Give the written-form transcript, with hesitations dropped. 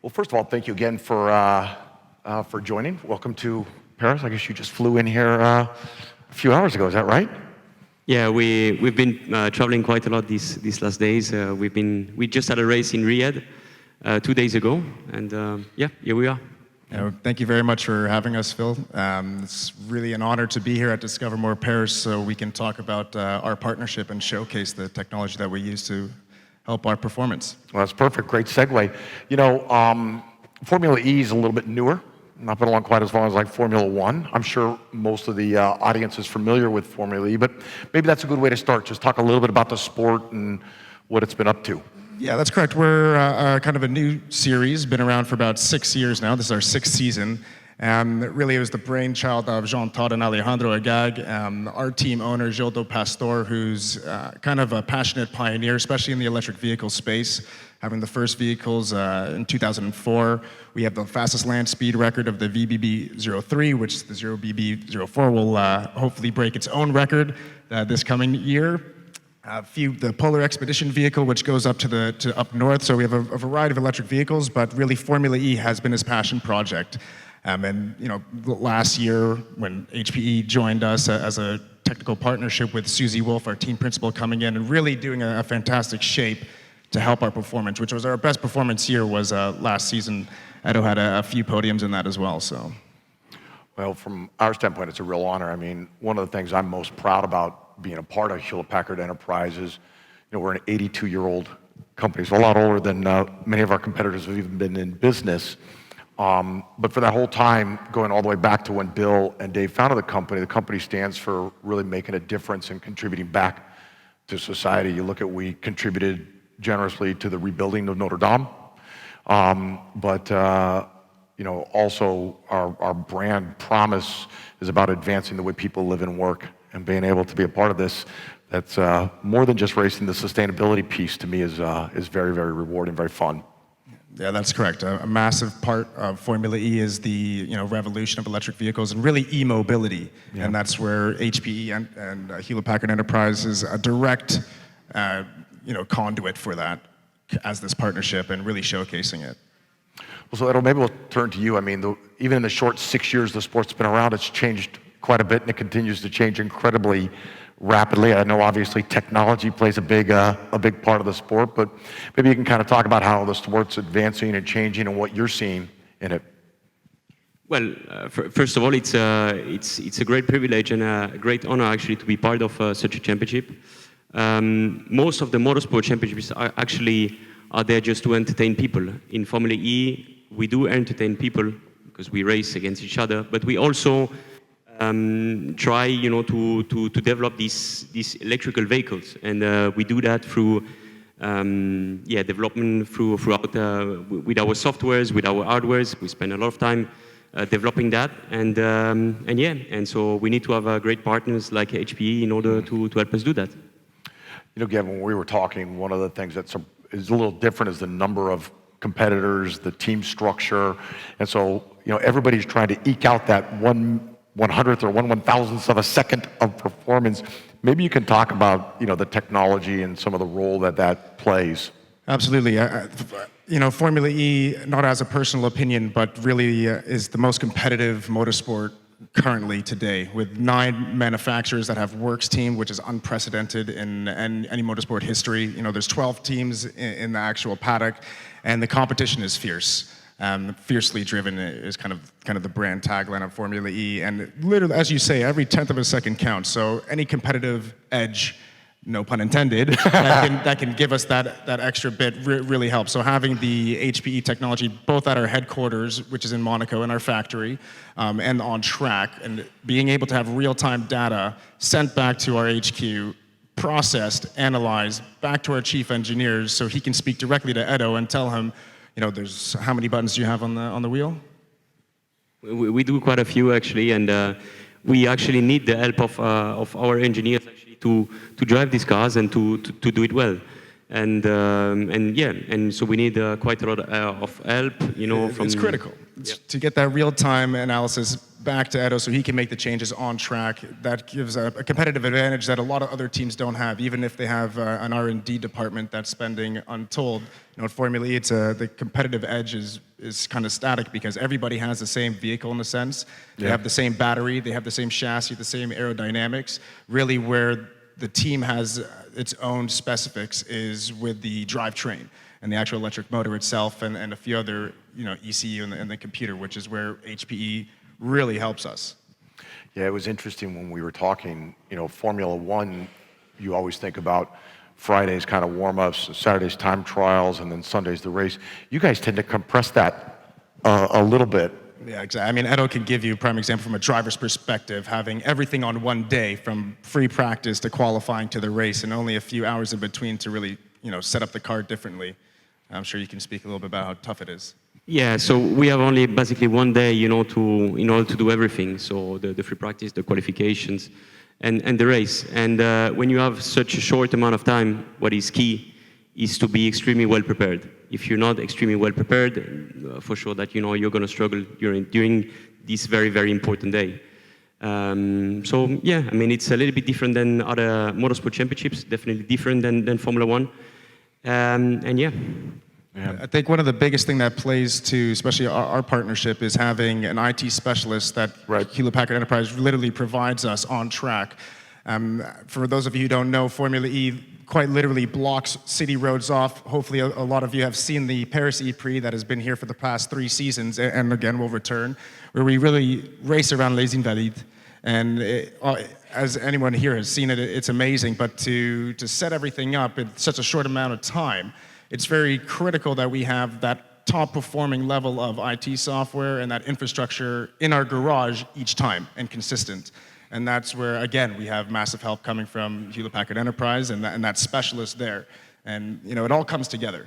Well, first of all, thank you again for joining. Welcome to Paris. I guess you just flew in here a few hours ago. Is that right? Yeah, we've been traveling quite a lot these last days. We just had a race in Riyadh 2 days ago, and yeah, here we are. Thank you very much for having us, Phil. It's really an honor to be here at Discover More Paris so we can talk about our partnership and showcase the technology that we use to help our performance. Well, that's perfect. Great segue. You know, Formula E is a little bit newer. Not been along quite as long as like Formula One. I'm sure most of the audience is familiar with Formula E, but maybe that's a good way to start. Just talk a little bit about the sport and what it's been up to. Yeah, that's correct. We're kind of a new series, been around for about 6 years now. This is our 6th season. Really, it was the brainchild of Jean Todt and Alejandro Agag, our team owner, Gildo Pastor, who's kind of a passionate pioneer, especially in the electric vehicle space, having the first vehicles in 2004. We have the fastest land speed record of the VBB03, which the 0BB04 will hopefully break its own record this coming year. The Polar Expedition vehicle, which goes up to up north. So we have a variety of electric vehicles, but really Formula E has been his passion project. And you know, last year when HPE joined us as a technical partnership with Susie Wolf, our team principal, coming in and really doing a fantastic shape to help our performance, which was our best performance year was last season. Edo had a few podiums in that as well. So, well, from our standpoint, it's a real honor. I mean, one of the things I'm most proud about being a part of Hewlett-Packard Enterprise is, you know, we're an 82-year-old company, so a lot older than many of our competitors have even been in business. But for that whole time, going all the way back to when Bill and Dave founded the company stands for really making a difference and contributing back to society. You look at, we contributed generously to the rebuilding of Notre Dame, but you know, also our brand promise is about advancing the way people live and work, and being able to be a part of this. That's more than just racing. The sustainability piece to me is very, very rewarding, very fun. Yeah, that's correct. A massive part of Formula E is the revolution of electric vehicles and really e-mobility, and that's where HPE and Hewlett-Packard Enterprise is a direct conduit for that as this partnership and really showcasing it. Well, so Edo, maybe we'll turn to you. I mean, even in the short 6 years the sport's been around, it's changed quite a bit, and it continues to change incredibly rapidly. I know obviously technology plays a big part of the sport, but maybe you can kind of talk about how the sport's advancing and changing and what you're seeing in it. Well, first of all, it's a great privilege and a great honor actually to be part of such a championship. Most of the motorsport championships are there just to entertain people. In Formula E, we do entertain people because we race against each other, but we also try, to develop these electrical vehicles, and we do that through, development throughout with our softwares, with our hardwares. We spend a lot of time developing that, and so we need to have great partners like HPE in order to help us do that. You know, Gavin, when we were talking, one of the things that's is a little different is the number of competitors, the team structure, and so everybody's trying to eke out that 1/100th or 1/1000th of a second of performance. Maybe you can talk about the technology and some of the role that plays. Absolutely. Formula E, not as a personal opinion, but really is the most competitive motorsport currently today, with 9 manufacturers that have works team, which is unprecedented in any motorsport history. There's 12 teams in the actual paddock, and the competition is fierce. Fiercely driven is kind of the brand tagline of Formula E, and literally, as you say, every 10th of a second counts. So any competitive edge, no pun intended, that can give us that extra bit really helps. So having the HPE technology both at our headquarters, which is in Monaco, in our factory, and on track, and being able to have real-time data sent back to our HQ, processed, analyzed, back to our chief engineers, so he can speak directly to Edo and tell him, there's how many buttons do you have on the wheel? We do quite a few actually, and we actually need the help of our engineers actually to drive these cars and to do it well. And so we need quite a lot of help. It's critical to get that real-time analysis back to Edo so he can make the changes on track. That gives a competitive advantage that a lot of other teams don't have, even if they have an R&D department that's spending untold. At Formula E, the competitive edge is kind of static because everybody has the same vehicle in a sense. They have the same battery, they have the same chassis, the same aerodynamics. Really where the team has its own specifics is with the drivetrain and the actual electric motor itself and a few other, ECU and the computer, which is where HPE really helps us. Yeah, it was interesting when we were talking, Formula One, you always think about Fridays kind of warm-ups, Saturdays time trials, and then Sundays the race. You guys tend to compress that a little bit. Yeah, exactly. I mean, Edo can give you a prime example from a driver's perspective, having everything on one day from free practice to qualifying to the race and only a few hours in between to really, set up the car differently. I'm sure you can speak a little bit about how tough it is. Yeah, so we have only basically one day, in order to do everything. So the free practice, the qualifications, and the race. And when you have such a short amount of time, what is key is to be extremely well prepared. If you're not extremely well prepared, for sure that you're going to struggle during this very, very important day. So yeah, I mean it's a little bit different than other motorsport championships. Definitely different than Formula One. And yeah. I think one of the biggest thing that plays to, especially our partnership, is having an IT specialist that Hewlett-Packard Enterprise literally provides us on track. For those of you who don't know, Formula E quite literally blocks city roads off. Hopefully a lot of you have seen the Paris E-Prix that has been here for the past 3 seasons, and again will return, where we really race around Les Invalides. And as anyone here has seen it, it's amazing. But to set everything up in such a short amount of time, it's very critical that we have that top performing level of IT software and that infrastructure in our garage each time and consistent. And that's where, again, we have massive help coming from Hewlett-Packard Enterprise and that specialist there. And, it all comes together.